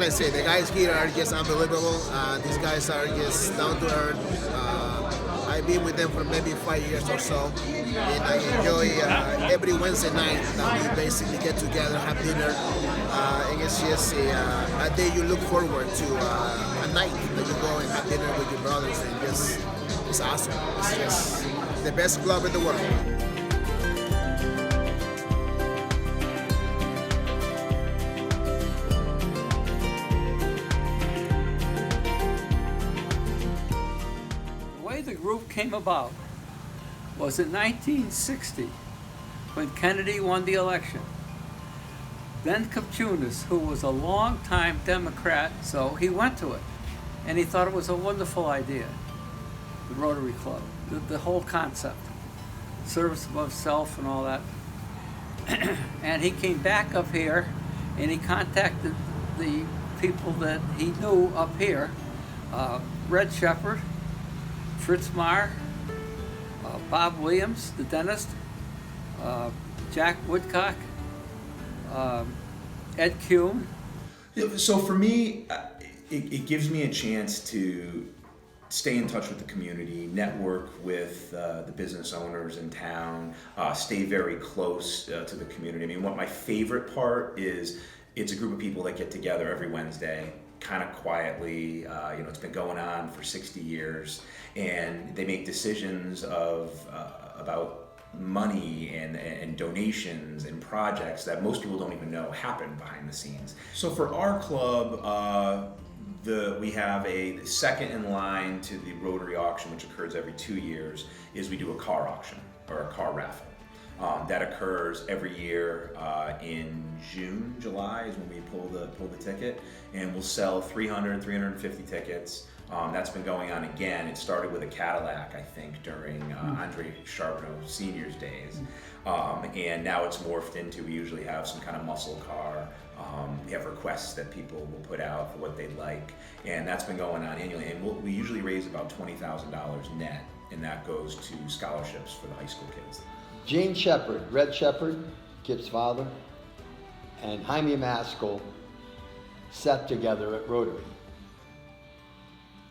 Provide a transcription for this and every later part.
can I say? The guys here are just unbelievable. These guys are just down to earth. I've been with them for maybe 5 years or so, and I enjoy every Wednesday night that we basically get together, have dinner, and it's just a day you look forward to, a night that you go and have dinner with your brothers, and just it's awesome. It's just the best club in the world. The group came about was in 1960 when Kennedy won the election. Then Kupchunas, who was a long-time Democrat, so he went to it, and he thought it was a wonderful idea, the Rotary Club, the whole concept, service above self and all that. And he came back up here, and he contacted the people that he knew up here, Red Shepherd, Fritz Marr, Bob Williams, the dentist, Jack Woodcock, Ed Kuhn. So for me, it gives me a chance to stay in touch with the community, network with the business owners in town, stay very close to the community. I mean, what my favorite part is, it's a group of people that get together every Wednesday, kind of quietly. It's been going on for 60 years, and they make decisions about money and donations and projects that most people don't even know happen behind the scenes. So for our club, we have a second in line to the Rotary auction, which occurs every 2 years, is we do a car auction or a car raffle. That occurs every year in June, July is when we pull the ticket, and we'll sell 350 tickets. That's been going on again. It started with a Cadillac, I think, during Andre Charbonneau Senior's days, and now it's morphed into, we usually have some kind of muscle car. We have requests that people will put out for what they'd like, and that's been going on annually. And we usually raise about $20,000 net, and that goes to scholarships for the high school kids. Gene Shepherd, Red Shepherd, Kip's father, and Jaime Maskell sat together at Rotary.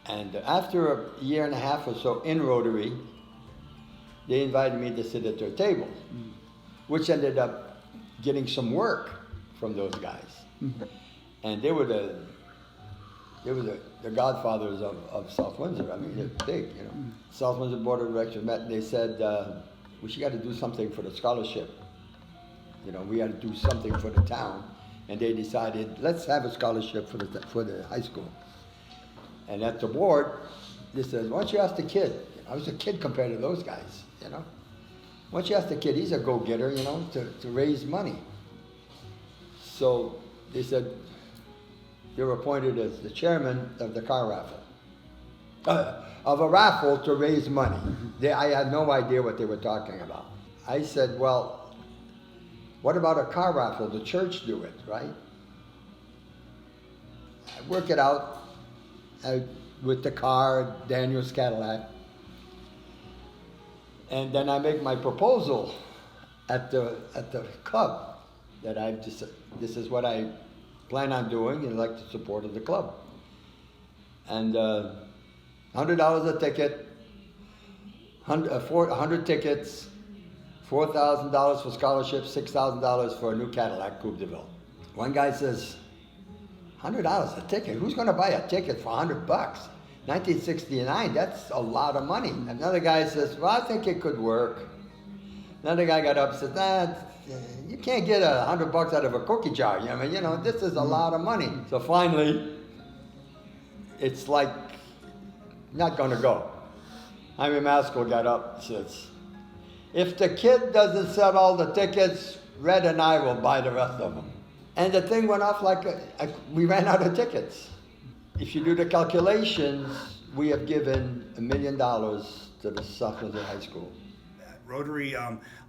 And after a year and a half or so in Rotary, they invited me to sit at their table, which ended up getting some work from those guys. And they were the godfathers of South Windsor. I mean, they're big, you know. South Windsor Board of Directors met and they said, we should got to do something for the scholarship. We got to do something for the town. And they decided, let's have a scholarship for the high school. And at the board, they said, why don't you ask the kid? I was a kid compared to those guys, Why don't you ask the kid? He's a go-getter, to raise money. So they said, you're appointed as the chairman of the car raffle. Of a raffle to raise money. I had no idea what they were talking about. I said, well, what about a car raffle? The church do it, right? I work it out with the car, Daniel's Cadillac. And then I make my proposal at the club that this is what I plan on doing, and like the support of the club. And $100 a ticket, 100 tickets, $4,000 for scholarships, $6,000 for a new Cadillac Coupe de Ville. One guy says, $100 a ticket? Who's going to buy a ticket for $100? 1969, that's a lot of money. Another guy says, well, I think it could work. Another guy got up and said, you can't get $100 out of a cookie jar. This is a lot of money. So finally, it's like, not going to go. Jaime Maskell got up and says, if the kid doesn't sell all the tickets, Red and I will buy the rest of them. And the thing went off like we ran out of tickets. If you do the calculations, we have given $1 million to the South Windsor High School. Rotary,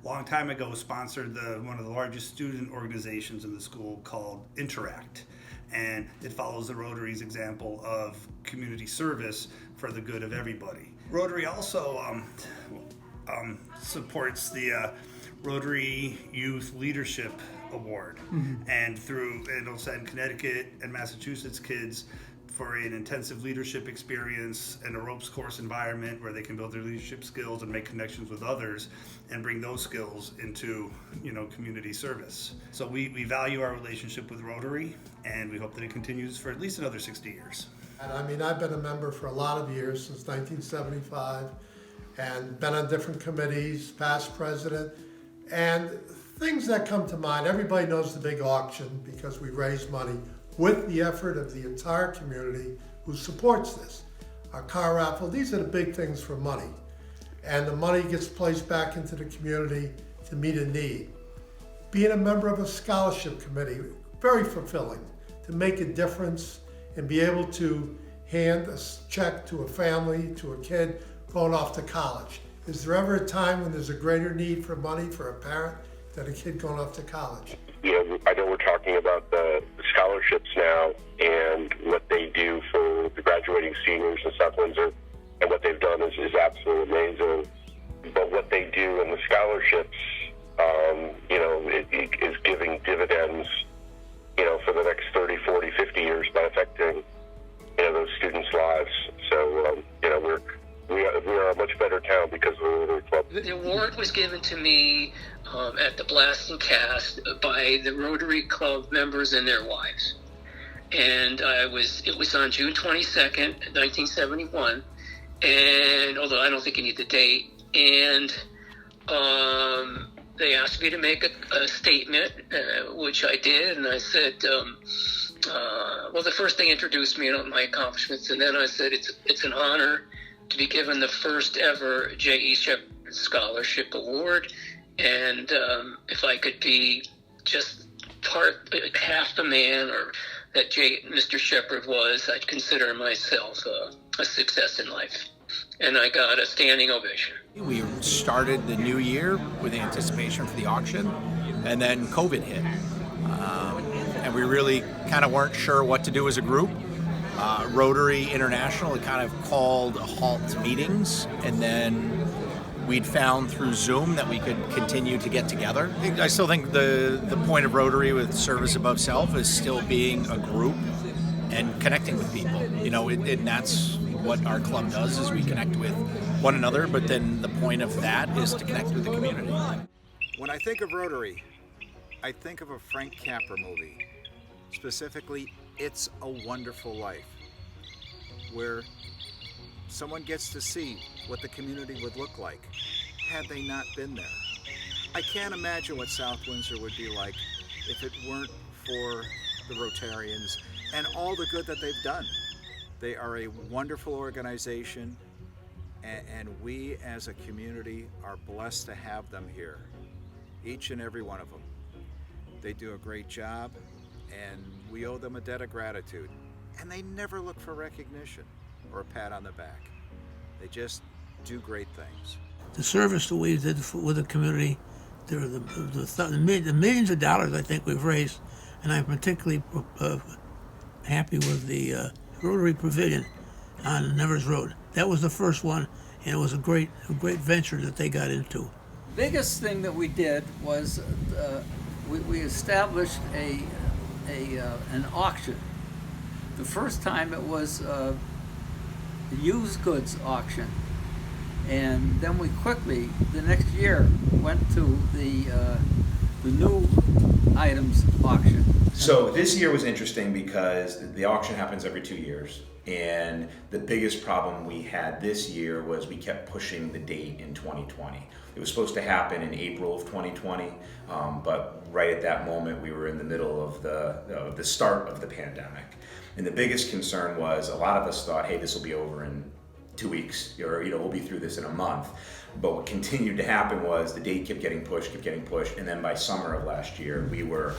long time ago, sponsored one of the largest student organizations in the school called Interact. And it follows the Rotary's example of community service for the good of everybody. Rotary also supports the Rotary Youth Leadership award. And it'll send Connecticut and Massachusetts kids for an intensive leadership experience and a ropes course environment where they can build their leadership skills and make connections with others and bring those skills into, community service. So we value our relationship with Rotary, and we hope that it continues for at least another 60 years. And I've been a member for a lot of years, since 1975, and been on different committees, past president, and things that come to mind. Everybody knows the big auction because we raise money with the effort of the entire community who supports this. Our car raffle, these are the big things for money. And the money gets placed back into the community to meet a need. Being a member of a scholarship committee, very fulfilling, to make a difference and be able to hand a check to a family, to a kid going off to college. Is there ever a time when there's a greater need for money for a parent than a kid going off to college? I know we're talking about the scholarships now and what they do for the graduating seniors in South Windsor, and what they've done is absolutely amazing. But what they do in the scholarships, it is giving dividends, for the next 30, 40, 50 years by affecting, those students' lives. So, we are a much better town because of the Rotary Club. The award was given to me at the Blasting Cast by the Rotary Club members and their wives. And it was on June 22nd, 1971. And although I don't think you need the date, and they asked me to make a statement, which I did, and I said, the first they introduced me on my accomplishments, and then I said it's an honor to be given the first ever J.E. Shepherd Scholarship Award, and if I could be just half the man or that Mr. Shepherd was, I'd consider myself a success in life. And I got a standing ovation. We started the new year with anticipation for the auction, and then COVID hit. And we really kind of weren't sure what to do as a group. Rotary International had kind of called a halt to meetings, and then we'd found through Zoom that we could continue to get together. I still think the point of Rotary with service above self is still being a group and connecting with people. And that's what our club does, is we connect with one another, but then the point of that is to connect with the community. When I think of Rotary, I think of a Frank Capra movie, specifically It's a Wonderful Life, where someone gets to see what the community would look like had they not been there. I can't imagine what South Windsor would be like if it weren't for the Rotarians and all the good that they've done. They are a wonderful organization, and we as a community are blessed to have them here, each and every one of them. They do a great job, and we owe them a debt of gratitude. And they never look for recognition or a pat on the back. They just do great things. The service that we did with the community, the millions of dollars I think we've raised, and I'm particularly happy with the Rotary Pavilion on Nevers Road. That was the first one, and it was a great venture that they got into. Biggest thing that we did was we established an auction. The first time it was a used goods auction, and then we quickly the next year went to the new items auction. So this year was interesting because the auction happens every 2 years, and the biggest problem we had this year was we kept pushing the date in 2020. It was supposed to happen in April of 2020, but right at that moment we were in the middle of the start of the pandemic. And the biggest concern was a lot of us thought, hey, this will be over in 2 weeks, or we'll be through this in a month. But what continued to happen was the date kept getting pushed, and then by summer of last year, we were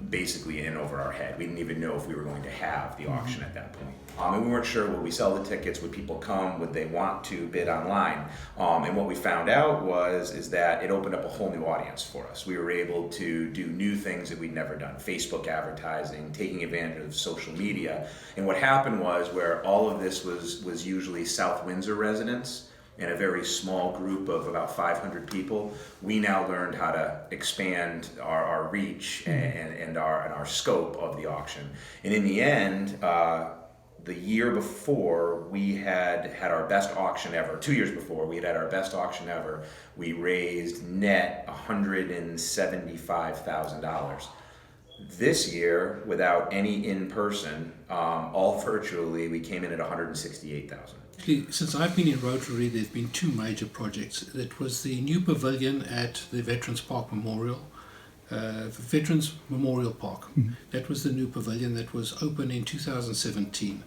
basically in over our head. We didn't even know if we were going to have the auction at that point. And we weren't sure, would we sell the tickets, would people come, would they want to bid online? And what we found out is that it opened up a whole new audience for us. We were able to do new things that we'd never done, Facebook advertising, taking advantage of social media. And what happened was where all of this was usually South Windsor residents, in a very small group of about 500 people, we now learned how to expand our reach and our scope of the auction. And in the end, the year before, we had our best auction ever. 2 years before, we had our best auction ever. We raised net $175,000. This year, without any in-person, all virtually, we came in at $168,000. Since I've been in Rotary, there's been two major projects. That was the new pavilion at the Veterans Park Memorial, Veterans Memorial Park. That was the new pavilion that was open in 2017.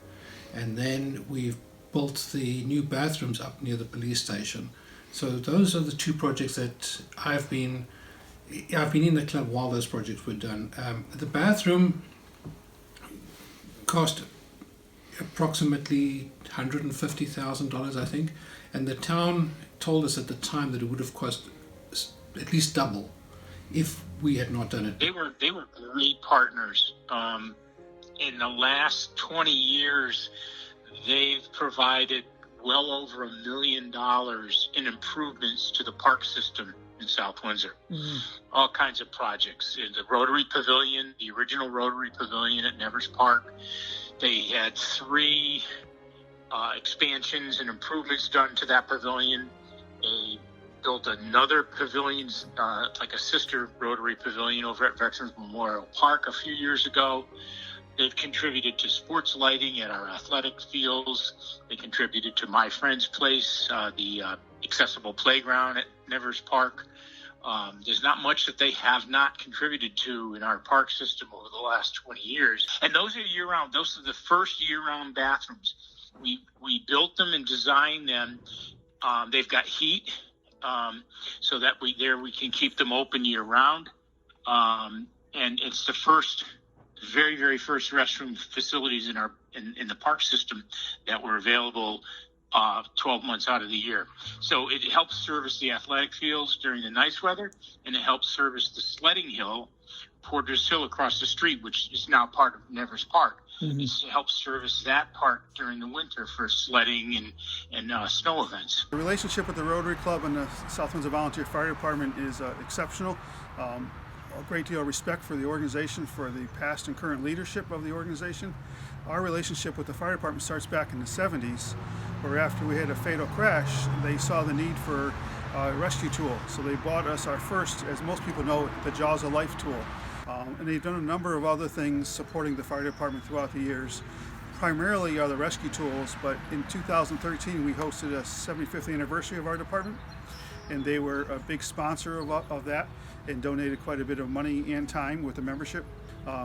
And then we've built the new bathrooms up near the police station. So those are the two projects that I've been in the club while those projects were done. The bathroom cost approximately $150,000, I think, and the town told us at the time that it would have cost at least double if we had not done it. They were great partners. In the last 20 years, they've provided well over $1 million in improvements to the park system in South Windsor. All kinds of projects. In the Rotary Pavilion, the original Rotary Pavilion at Nevers Park, they had 3 expansions and improvements done to that pavilion. They built another pavilion, like a sister Rotary Pavilion over at Veterans Memorial Park a few years ago. They've contributed to sports lighting at our athletic fields. They contributed to My Friend's Place, the accessible playground at Nevers Park. There's not much that they have not contributed to in our park system over the last 20 years. And those are year-round. Those are the first year-round bathrooms. We built them and designed them. They've got heat, so that we can keep them open year-round. And it's the very, very first restroom facilities in the park system that were available 12 months out of the year. So it helps service the athletic fields during the nice weather, and it helps service the sledding hill, Porter's Hill across the street, which is now part of Nevers Park. It helps service that park during the winter for sledding and snow events. The relationship with the Rotary Club and the South Windsor Volunteer Fire Department is exceptional. A great deal of respect for the organization, for the past and current leadership of the organization. Our relationship with the fire department starts back in the 70s, where after we had a fatal crash, they saw the need for a rescue tool. So they bought us our first, as most people know, the Jaws of Life tool. And they've done a number of other things supporting the fire department throughout the years. Primarily are the rescue tools, but in 2013 we hosted a 75th anniversary of our department, and they were a big sponsor of that and donated quite a bit of money and time with the membership.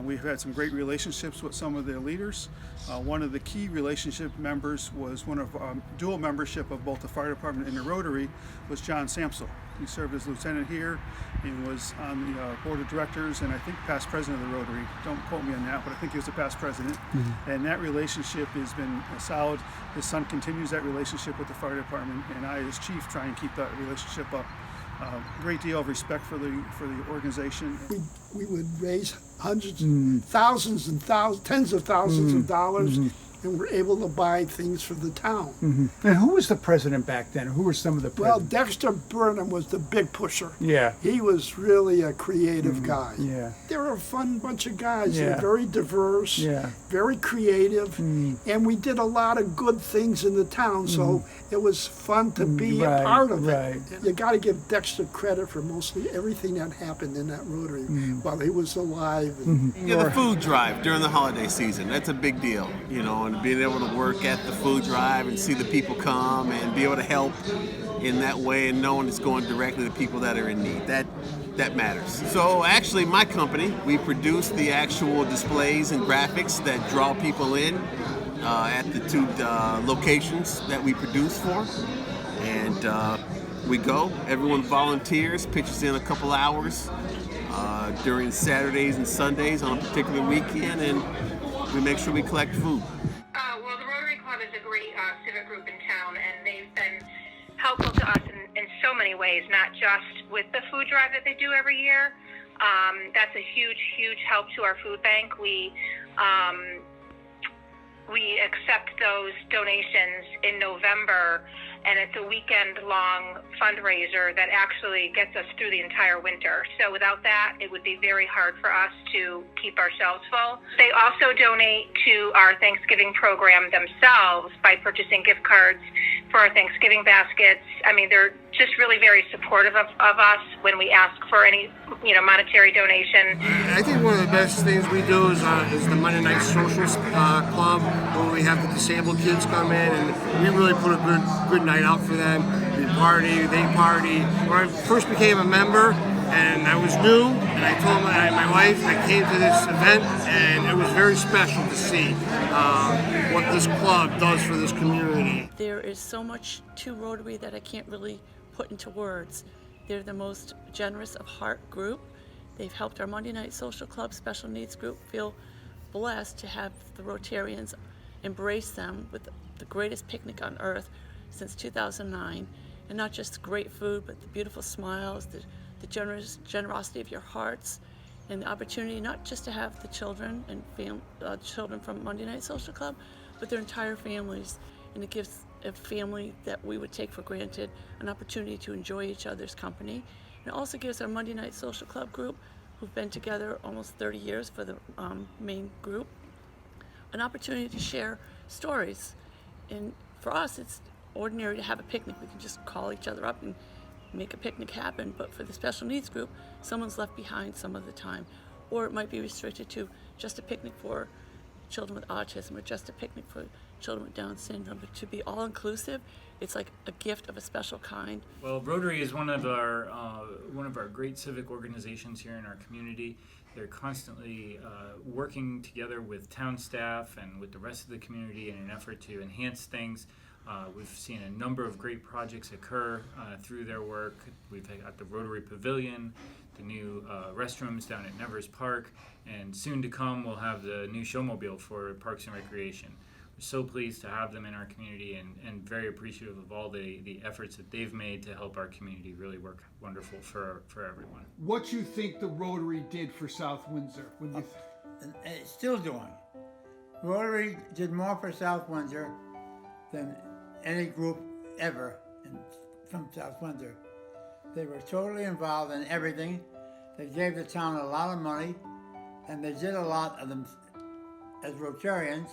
We've had some great relationships with some of their leaders. One of the key relationship members was one of dual membership of both the fire department and the Rotary was John Samsel. He served as lieutenant here and was on the board of directors and I think past president of the Rotary. Don't quote me on that, but I think he was the past president. And that relationship has been solid. His son continues that relationship with the fire department, and I as chief try and keep that relationship up. Great deal of respect for the organization. We would raise hundreds, thousands and thousands, tens of thousands of dollars, and we're able to buy things for the town. And who was the president back then? Who were some of the presidents? Well, Dexter Burnham was the big pusher. Yeah. He was really a creative guy. Yeah. They were a fun bunch of guys. Yeah. They were very diverse, very creative, and we did a lot of good things in the town, so it was fun to be a part of it. You got to give Dexter credit for mostly everything that happened in that Rotary while he was alive. Yeah, the food drive during the holiday season, that's a big deal, you know, and being able to work at the food drive and see the people come and be able to help in that way and knowing it's going directly to people that are in need. That matters. So actually my company, we produce the actual displays and graphics that draw people in at the 2 locations that we produce for. And we go, everyone volunteers, pitches in a couple hours during Saturdays and Sundays on a particular weekend, and we make sure we collect food. Well, the Rotary Club is a great civic group in town, and they've been helpful to us in so many ways, not just with the food drive that they do every year. That's a huge, huge help to our food bank. We accept those donations in November and it's a weekend-long fundraiser that actually gets us through the entire winter. So without that, it would be very hard for us to keep our shelves full. They also donate to our Thanksgiving program themselves by purchasing gift cards for our Thanksgiving baskets. I mean, they're just really very supportive of us when we ask for any, monetary donation. I think one of the best things we do is the Monday Night Social Club, where we have the disabled kids come in, and we really put a good night out for them. We party, they party. When I first became a member, and I was new, and I told my wife I came to this event, and it was very special to see what this club does for this community. There is so much to Rotary that I can't really put into words. They're the most generous of heart group. They've helped our Monday Night Social Club special needs group feel blessed to have the Rotarians embrace them with the greatest picnic on earth since 2009. And not just great food, but the beautiful smiles, the generosity of your hearts, and the opportunity not just to have the children and children from Monday Night Social Club, but their entire families. And it gives a family that we would take for granted an opportunity to enjoy each other's company. And it also gives our Monday Night Social Club group, who've been together almost 30 years for the main group, an opportunity to share stories. And for us, it's ordinary to have a picnic. We can just call each other up and make a picnic happen. But for the special needs group, someone's left behind some of the time. Or it might be restricted to just a picnic for children with autism, or just a picnic for children with Down syndrome. But to be all-inclusive, it's like a gift of a special kind. Well, Rotary is one of our great civic organizations here in our community. They're constantly working together with town staff and with the rest of the community in an effort to enhance things. We've seen a number of great projects occur through their work. We've got the Rotary Pavilion, the new restrooms down at Nevers Park, and soon to come we'll have the new showmobile for Parks and Recreation. We're so pleased to have them in our community and very appreciative of all the efforts that they've made to help our community really work wonderful for everyone. What you think the Rotary did for South Windsor? It's still doing. Rotary did more for South Windsor than any group ever from South Windsor. They were totally involved in everything. They gave the town a lot of money, and they did a lot of them as Rotarians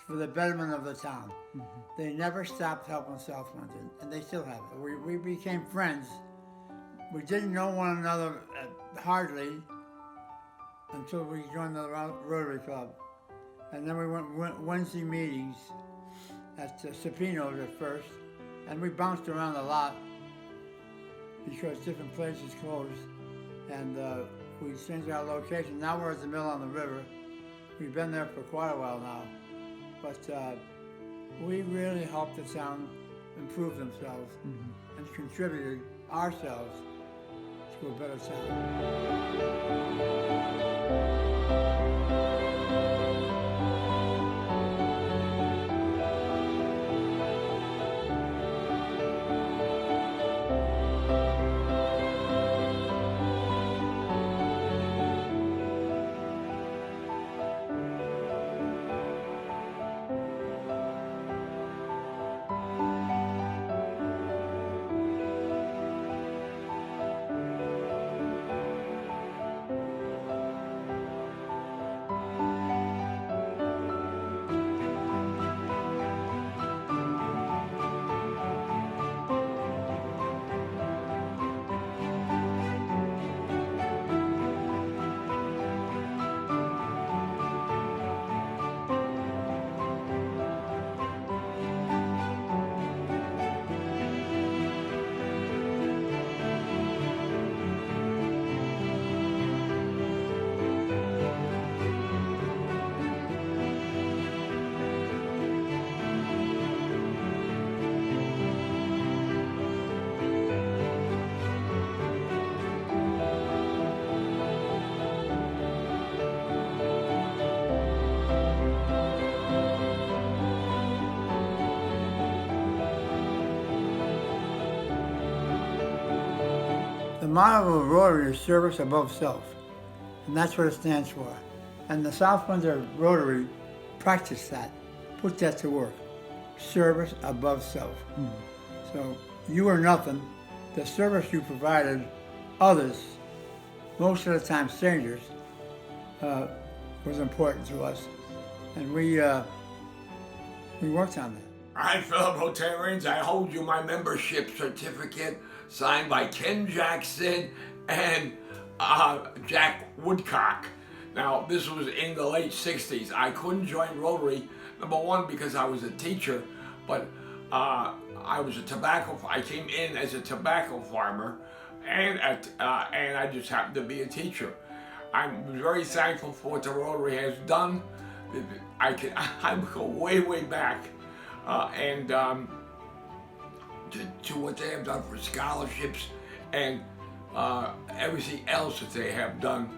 for the betterment of the town. Mm-hmm. They never stopped helping South Windsor, and they still have it. We became friends. We didn't know one another hardly until we joined the Rotary Club. And then we went Wednesday meetings at Sapino's at first, and we bounced around a lot because different places closed, and we changed our location. Now we're at the mill on the river. We've been there for quite a while now, but we really helped the town improve themselves and contributed ourselves to a better town. The motto of Rotary is service above self, and that's what it stands for. And the South Windsor Rotary practiced that, put that to work. Service above self. So you were nothing. The service you provided others, most of the time strangers, was important to us. And we worked on that. Alright, fellow Rotarians, I hold you my membership certificate signed by Ken Jackson and Jack Woodcock. Now, this was in the late 60s. I couldn't join Rotary, number one, because I was a teacher, but I came in as a tobacco farmer, and I just happened to be a teacher. I'm very thankful for what the Rotary has done. I go way, way back, and to what they have done for scholarships and everything else that they have done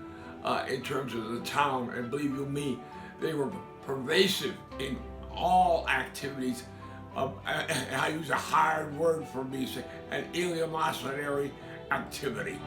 in terms of the town. And believe you me, they were pervasive in all activities. I use a hard word for me, an eleemosynary activity.